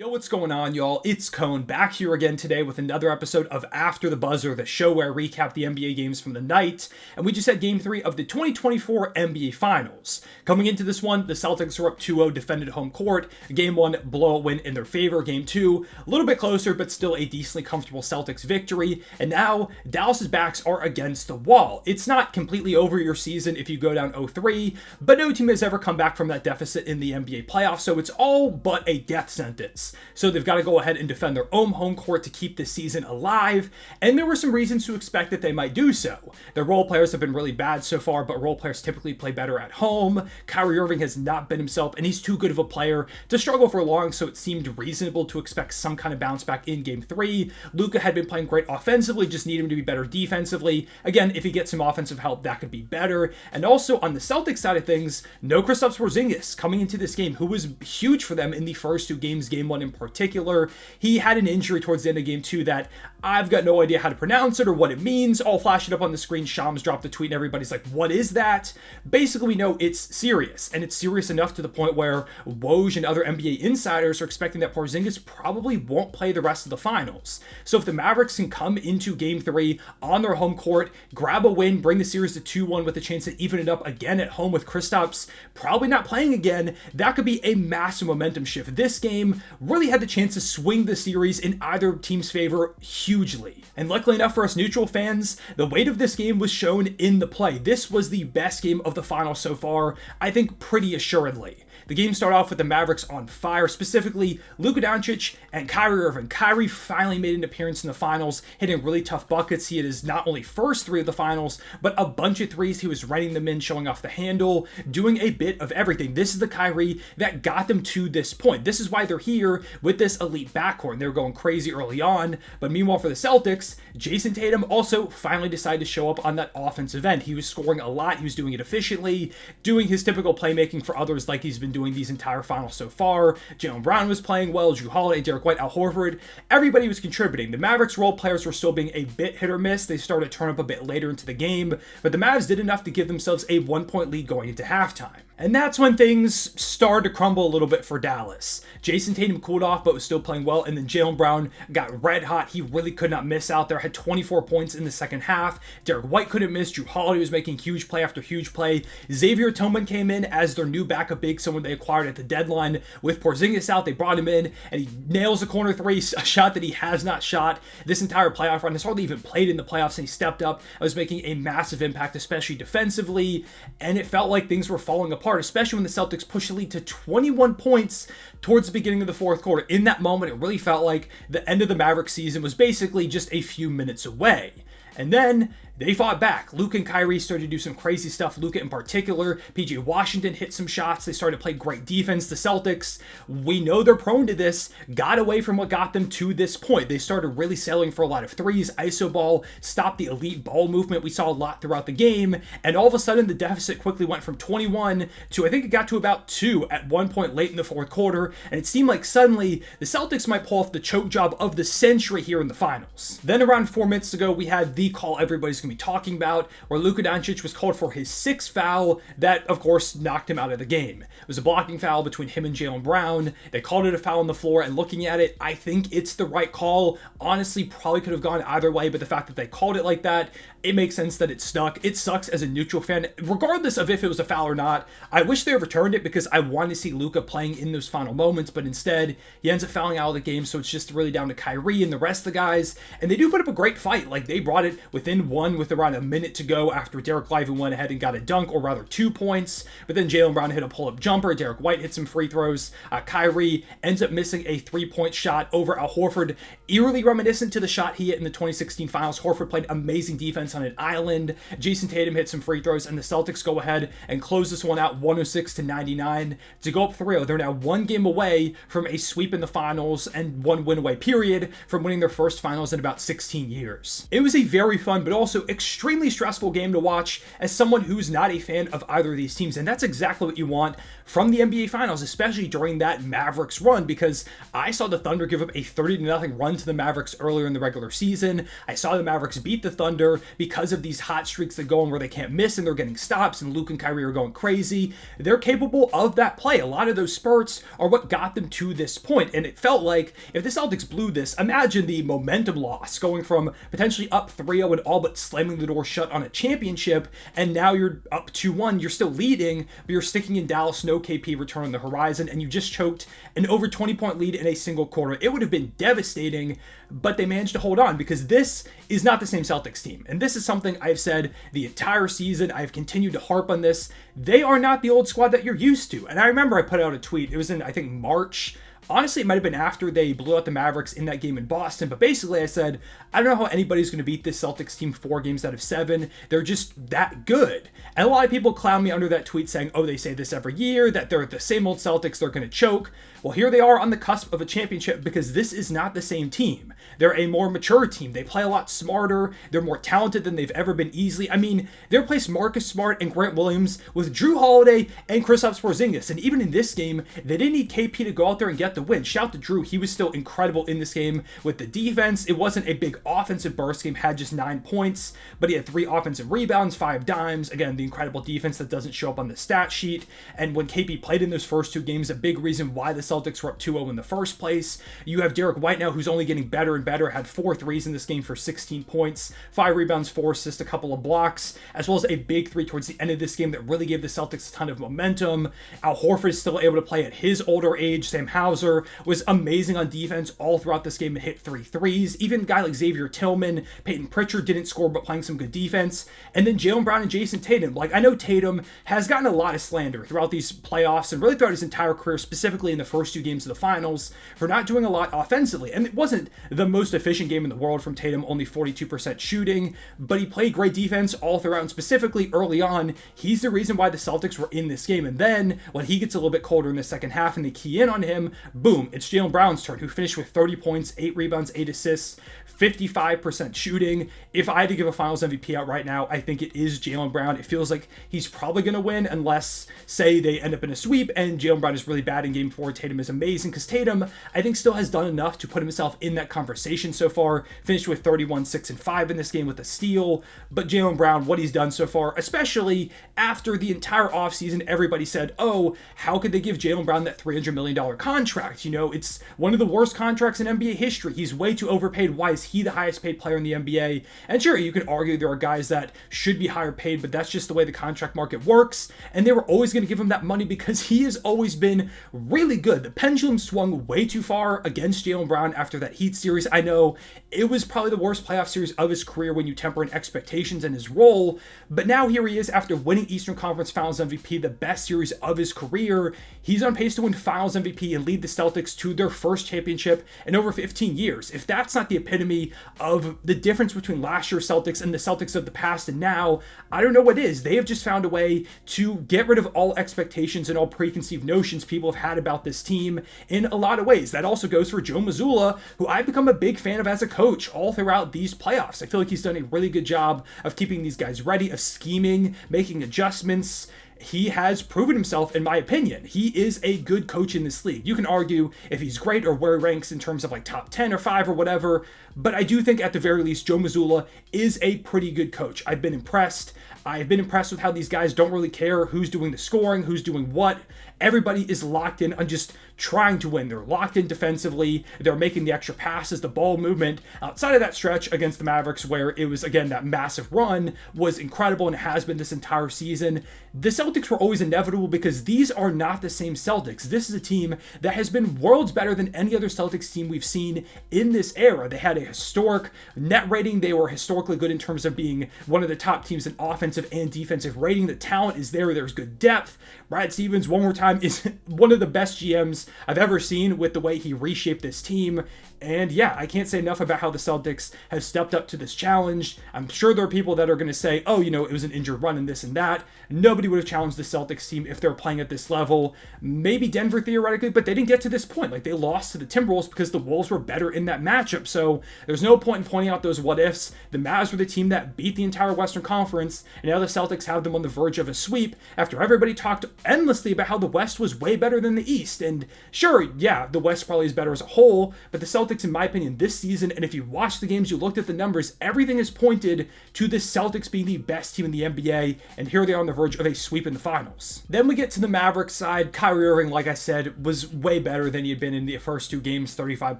Yo, what's going on, y'all? It's Cone back here again today with another episode of After the Buzzer, the show where I recap the NBA games from the night. And we just had Game 3 of the 2024 NBA Finals. Coming into this one, the Celtics were up 2-0, defended home court. Game 1, blowout win in their favor. Game 2, a little bit closer, but still a decently comfortable Celtics victory. And now, Dallas's backs are against the wall. It's not completely over your season if you go down 0-3, but no team has ever come back from that deficit in the NBA playoffs, so it's all but a death sentence. So they've got to go ahead and defend their own home court to keep this season alive, and there were some reasons to expect that they might do so. Their role players have been really bad so far, but role players typically play better at home. Kyrie Irving has not been himself, and he's too good of a player to struggle for long, so it seemed reasonable to expect some kind of bounce back in Game 3. Luka had been playing great offensively, just need him to be better defensively. Again, if he gets some offensive help, that could be better. And also, on the Celtics side of things, no Kristaps Porzingis coming into this game, who was huge for them in the first two games, Game 1 in particular. He had an injury towards the end of Game 2 that I've got no idea how to pronounce it or what it means. I'll flash it up on the screen. Shams dropped a tweet and everybody's like, what is that? Basically, we know it's serious, and it's serious enough to the point where Woj and other NBA insiders are expecting that Porzingis probably won't play the rest of the finals. So if the Mavericks can come into Game 3 on their home court, grab a win, bring the series to 2-1 with a chance to even it up again at home with Kristaps probably not playing again, that could be a massive momentum shift. This game really had the chance to swing the series in either team's favor hugely. And luckily enough for us neutral fans, the weight of this game was shown in the play. This was the best game of the finals so far, I think pretty assuredly. The game started off with the Mavericks on fire, specifically Luka Doncic and Kyrie Irving. Kyrie finally made an appearance in the finals, hitting really tough buckets. He had his not only first three of the finals, but a bunch of threes. He was running them in, showing off the handle, doing a bit of everything. This is the Kyrie that got them to this point. This is why they're here with this elite backcourt. They were going crazy early on, but meanwhile for the Celtics, Jayson Tatum also finally decided to show up on that offensive end. He was scoring a lot. He was doing it efficiently, doing his typical playmaking for others like he's been doing these entire finals so far. Jaylen Brown was playing well, Jrue Holiday, Derrick White, Al Horford, everybody was contributing. The Mavericks role players were still being a bit hit or miss. They started to turn up a bit later into the game, but the Mavs did enough to give themselves a 1-point lead going into halftime. And that's when things started to crumble a little bit for Dallas. Jayson Tatum cooled off but was still playing well, and then Jaylen Brown got red hot. He really could not miss out there, had 24 points in the second half. Derrick White couldn't miss. Jrue Holiday was making huge play after huge play. Xavier Tillman came in as their new backup big, someone they acquired at the deadline. With Porzingis out, they brought him in, and he nails a corner three, a shot that he has not shot this entire playoff run. Has hardly even played in the playoffs, and he stepped up. I was making a massive impact, especially defensively, and it felt like things were falling apart, especially when the Celtics pushed the lead to 21 points towards the beginning of the fourth quarter. In that moment, it really felt like the end of the Mavericks season was basically just a few minutes away. And then they fought back. Luka and Kyrie started to do some crazy stuff. Luka in particular. PJ Washington hit some shots. They started to play great defense. The Celtics, we know they're prone to this, got away from what got them to this point. They started really settling for a lot of threes. ISO ball stopped the elite ball movement we saw a lot throughout the game. And all of a sudden, the deficit quickly went from 21 to, I think it got to about 2 at one point late in the fourth quarter. And it seemed like suddenly the Celtics might pull off the choke job of the century here in the finals. Then around 4 minutes ago, we had the call everybody's going to be talking about, where Luka Doncic was called for his 6th foul that, of course, knocked him out of the game. It was a blocking foul between him and Jaylen Brown. They called it a foul on the floor, and looking at it, I think it's the right call. Honestly, probably could have gone either way, but the fact that they called it like that, it makes sense that it stuck. It sucks as a neutral fan, regardless of if it was a foul or not. I wish they returned it because I wanted to see Luka playing in those final moments, but instead, he ends up fouling out of the game, so it's just really down to Kyrie and the rest of the guys, and they do put up a great fight. Like, they brought it within one with around a minute to go after Derrick Lively went ahead and got a dunk, or rather 2 points, but then Jaylen Brown hit a pull-up jumper, Derrick White hit some free throws, Kyrie ends up missing a 3-point shot over Al Horford, eerily reminiscent to the shot he hit in the 2016 finals. Horford played amazing defense on an island. Jayson Tatum hit some free throws, and the Celtics go ahead and close this one out 106-99 to go up 3-0. They're now one game away from a sweep in the finals and one win away period from winning their first finals in about 16 years. It was a very fun but also also extremely stressful game to watch as someone who's not a fan of either of these teams. And that's exactly what you want from the NBA Finals, especially during that Mavericks run, because I saw the Thunder give up a 30-0 run to the Mavericks earlier in the regular season. I saw the Mavericks beat the Thunder because of these hot streaks that go on where they can't miss and they're getting stops and Luka and Kyrie are going crazy. They're capable of that play. A lot of those spurts are what got them to this point. And it felt like if the Celtics blew this, imagine the momentum loss going from potentially up 3-0 and all but slamming the door shut on a championship, and now you're up 2-1. You're still leading, but you're sticking in Dallas, no KP return on the horizon, and you just choked an over 20-point lead in a single quarter. It would have been devastating, but they managed to hold on because this is not the same Celtics team. And this is something I've said the entire season. I've continued to harp on this. They are not the old squad that you're used to. And I remember I put out a tweet. It was in, I think, March. Honestly, it might have been after they blew out the Mavericks in that game in Boston. But basically, I said, I don't know how anybody's going to beat this Celtics team 4 games out of 7. They're just that good. And a lot of people clown me under that tweet saying, oh, they say this every year, that they're the same old Celtics, they're going to choke. Well, here they are on the cusp of a championship because this is not the same team. They're a more mature team. They play a lot smarter. They're more talented than they've ever been easily. I mean, they replaced Marcus Smart and Grant Williams with Jrue Holiday and Kristaps Porzingis. And even in this game, they didn't need KP to go out there and get the win. Shout to Jrue. He was still incredible in this game with the defense. It wasn't a big offensive burst game, had just 9 points, but he had 3 offensive rebounds, 5 dimes. Again, the incredible defense that doesn't show up on the stat sheet. And when KP played in those first 2 games, a big reason why the Celtics were up 2-0 in the first place. You have Derrick White now, who's only getting better and better, had 4 threes in this game for 16 points, 5 rebounds, 4 assists, a couple of blocks, as well as a big 3 towards the end of this game that really gave the Celtics a ton of momentum. Al Horford is still able to play at his older age. Sam Hauser was amazing on defense all throughout this game and hit 3 threes. Even a guy like Xavier Tillman, Peyton Pritchard didn't score but playing some good defense. And then Jaylen Brown and Jayson Tatum. Like, I know Tatum has gotten a lot of slander throughout these playoffs and really throughout his entire career, specifically in the first 2 games of the finals, for not doing a lot offensively. And it wasn't the most efficient game in the world from Tatum, only 42% shooting, but he played great defense all throughout, and specifically early on, he's the reason why the Celtics were in this game. And then when he gets a little bit colder in the second half and they key in on him, boom, it's Jaylen Brown's turn, who finished with 30 points, 8 rebounds, 8 assists, 55% shooting. If I had to give a finals MVP out right now, I think it is Jaylen Brown. It feels like he's probably going to win unless, say, they end up in a sweep and Jaylen Brown is really bad in game 4. Tatum is amazing, because Tatum, I think, still has done enough to put himself in that conversation so far. Finished with 31, 6, and 5 in this game with a steal. But Jaylen Brown, what he's done so far, especially after the entire offseason, everybody said, oh, how could they give Jaylen Brown that $300 million contract? You know, it's one of the worst contracts in NBA history. He's way too overpaid. Why is he the highest paid player in the NBA? And sure, you can argue there are guys that should be higher paid, but that's just the way the contract market works. And they were always going to give him that money because he has always been really good. The pendulum swung way too far against Jaylen Brown after that Heat series. I know it was probably the worst playoff series of his career when you temper in expectations and his role, but now here he is after winning Eastern Conference Finals MVP, the best series of his career. He's on pace to win Finals MVP and lead the Celtics to their first championship in over 15 years. If that's not the epitome of the difference between last year's Celtics and the Celtics of the past and now, I don't know what is. They have just found a way to get rid of all expectations and all preconceived notions people have had about this team in a lot of ways. That also goes for Joe Mazzulla, who I've become a big fan of as a coach all throughout these playoffs. I feel like he's done a really good job of keeping these guys ready, of scheming, making adjustments. He has proven himself, in my opinion. He is a good coach in this league. You can argue if he's great or where he ranks in terms of like top 10 or 5 or whatever, but I do think at the very least, Joe Mazzulla is a pretty good coach. I've been impressed. I've been impressed with how these guys don't really care who's doing the scoring, who's doing what. Everybody is locked in on just trying to win. They're locked in defensively. They're making the extra passes, the ball movement. Outside of that stretch against the Mavericks, where it was, again, that massive run was incredible and has been this entire season. The Celtics were always inevitable because these are not the same Celtics. This is a team that has been worlds better than any other Celtics team we've seen in this era. They had a historic net rating. They were historically good in terms of being one of the top teams in offensive and defensive rating. The talent is there. There's good depth. Brad Stevens, one more time, time is one of the best GMs I've ever seen with the way he reshaped this team. And yeah, I can't say enough about how the Celtics have stepped up to this challenge. I'm sure there are people that are going to say, oh, it was an injured run and this and that. Nobody would have challenged the Celtics team if they were playing at this level. Maybe Denver theoretically, but they didn't get to this point. Like, they lost to the Timberwolves because the Wolves were better in that matchup. So there's no point in pointing out those what ifs. The Mavs were the team that beat the entire Western Conference, and now the Celtics have them on the verge of a sweep after everybody talked endlessly about how the West was way better than the East. And sure, yeah, the West probably is better as a whole, but the Celtics, in my opinion, this season, and if you watched the games, you looked at the numbers, everything is pointed to the Celtics being the best team in the NBA, and here they are on the verge of a sweep in the finals. Then we get to the Mavericks side. Kyrie Irving, like I said, was way better than he had been in the first two games. 35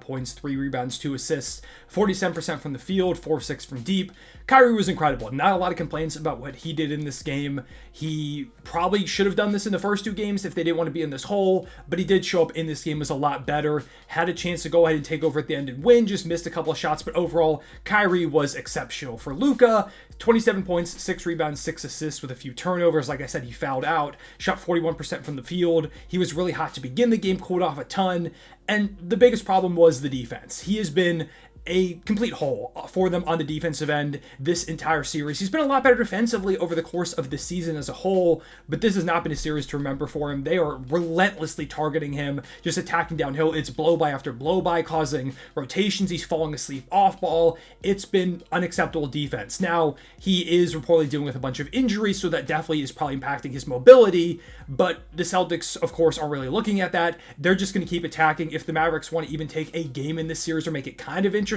points, 3 rebounds, 2 assists, 47% from the field, 4-6 from deep. Kyrie was incredible. Not a lot of complaints about what he did in this game. He probably should have done this in the first two games if they didn't want to be in this hole, but he did show up in this game, was a lot better. Had a chance to go ahead and take over at the end and win, just missed a couple of shots, but overall, Kyrie was exceptional. For Luka, 27 points, 6 rebounds, 6 assists with a few turnovers. Like I said, he fouled out, shot 41% from the field. He was really hot to begin the game, cooled off a ton, and the biggest problem was the defense. He has been a complete hole for them on the defensive end this entire series. He's been a lot better defensively over the course of the season as a whole, but this has not been a series to remember for him. They are relentlessly targeting him, just attacking downhill. It's blow-by after blow-by, causing rotations. He's falling asleep off ball. It's been unacceptable defense. Now, he is reportedly dealing with a bunch of injuries, so that definitely is probably impacting his mobility, but the Celtics, of course, are really looking at that. They're just going to keep attacking. If the Mavericks want to even take a game in this series or make it kind of interesting,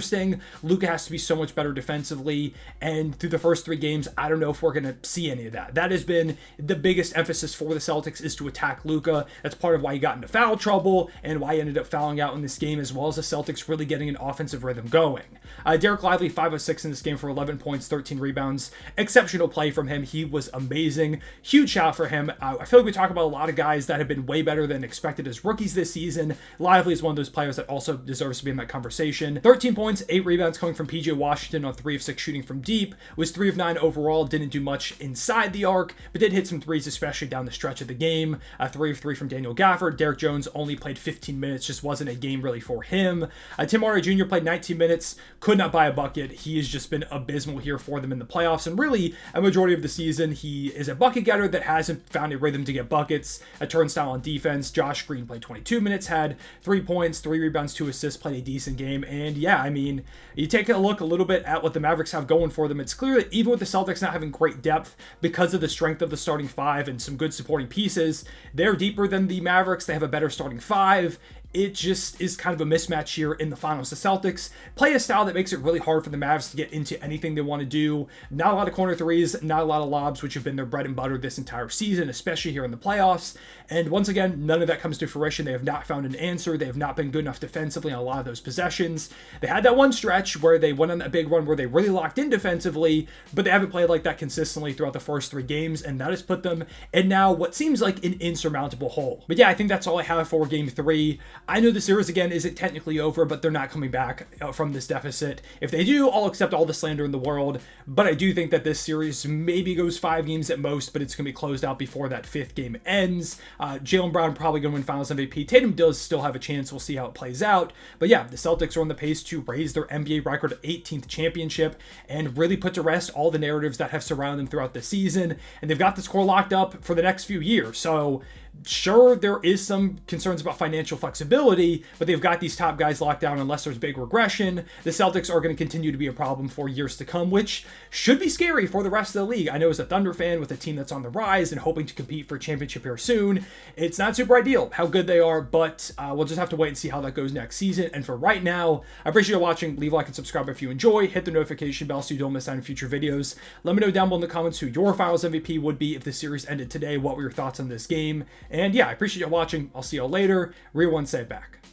Luka has to be so much better defensively, and through the first 3 games, I don't know if we're going to see any of that. That has been the biggest emphasis for the Celtics, is to attack Luka. That's part of why he got into foul trouble and why he ended up fouling out in this game, as well as the Celtics really getting an offensive rhythm going. Derek Lively, 5 of 6 in this game for 11 points, 13 rebounds. Exceptional play from him. He was amazing. Huge shout for him. I feel like we talk about a lot of guys that have been way better than expected as rookies this season. Lively is one of those players that also deserves to be in that conversation. 13 points, 8 rebounds coming from PJ Washington on 3 of 6 shooting from deep. Was 3 of 9 overall. Didn't do much inside the arc, but did hit some threes, especially down the stretch of the game. 3 of 3 from Daniel Gafford. Derrick Jones only played 15 minutes. Just wasn't a game really for him. Tim Hardaway Jr. played 19 minutes. Could not buy a bucket. He has just been abysmal here for them in the playoffs, and really a majority of the season. He is a bucket getter that hasn't found a rhythm to get buckets. A turnstile on defense. Josh Green played 22 minutes, had 3 points, 3 rebounds, 2 assists, played a decent game. And yeah, I mean, you take a look a little bit at what the Mavericks have going for them. It's clear that even with the Celtics not having great depth because of the strength of the starting 5 and some good supporting pieces, they're deeper than the Mavericks. They have a better starting 5. It just is kind of a mismatch here in the finals. The Celtics play a style that makes it really hard for the Mavs to get into anything they want to do. Not a lot of corner threes, not a lot of lobs, which have been their bread and butter this entire season, especially here in the playoffs. And once again, none of that comes to fruition. They have not found an answer. They have not been good enough defensively on a lot of those possessions. They had that one stretch where they went on that big run where they really locked in defensively, but they haven't played like that consistently throughout the first 3 games, and that has put them in now what seems like an insurmountable hole. But yeah, I think that's all I have for Game 3. I know the series, again, isn't technically over, but they're not coming back from this deficit. If they do, I'll accept all the slander in the world, but I do think that this series maybe goes 5 games at most, but it's going to be closed out before that 5th game ends. Jaylen Brown probably going to win Finals MVP. Tatum does still have a chance. We'll see how it plays out. But yeah, the Celtics are on the pace to raise their NBA record 18th championship and really put to rest all the narratives that have surrounded them throughout the season. And they've got this core locked up for the next few years. So sure, there is some concerns about financial flexibility, but they've got these top guys locked down unless there's big regression. The Celtics are going to continue to be a problem for years to come, which should be scary for the rest of the league. I know as a Thunder fan with a team that's on the rise and hoping to compete for a championship here soon, it's not super ideal how good they are, but we'll just have to wait and see how that goes next season. And for right now, I appreciate you watching. Leave a like and subscribe if you enjoy. Hit the notification bell so you don't miss out on future videos. Let me know down below in the comments who your Finals MVP would be if the series ended today. What were your thoughts on this game? And yeah, I appreciate you watching. I'll see y'all later. Real one, say it back.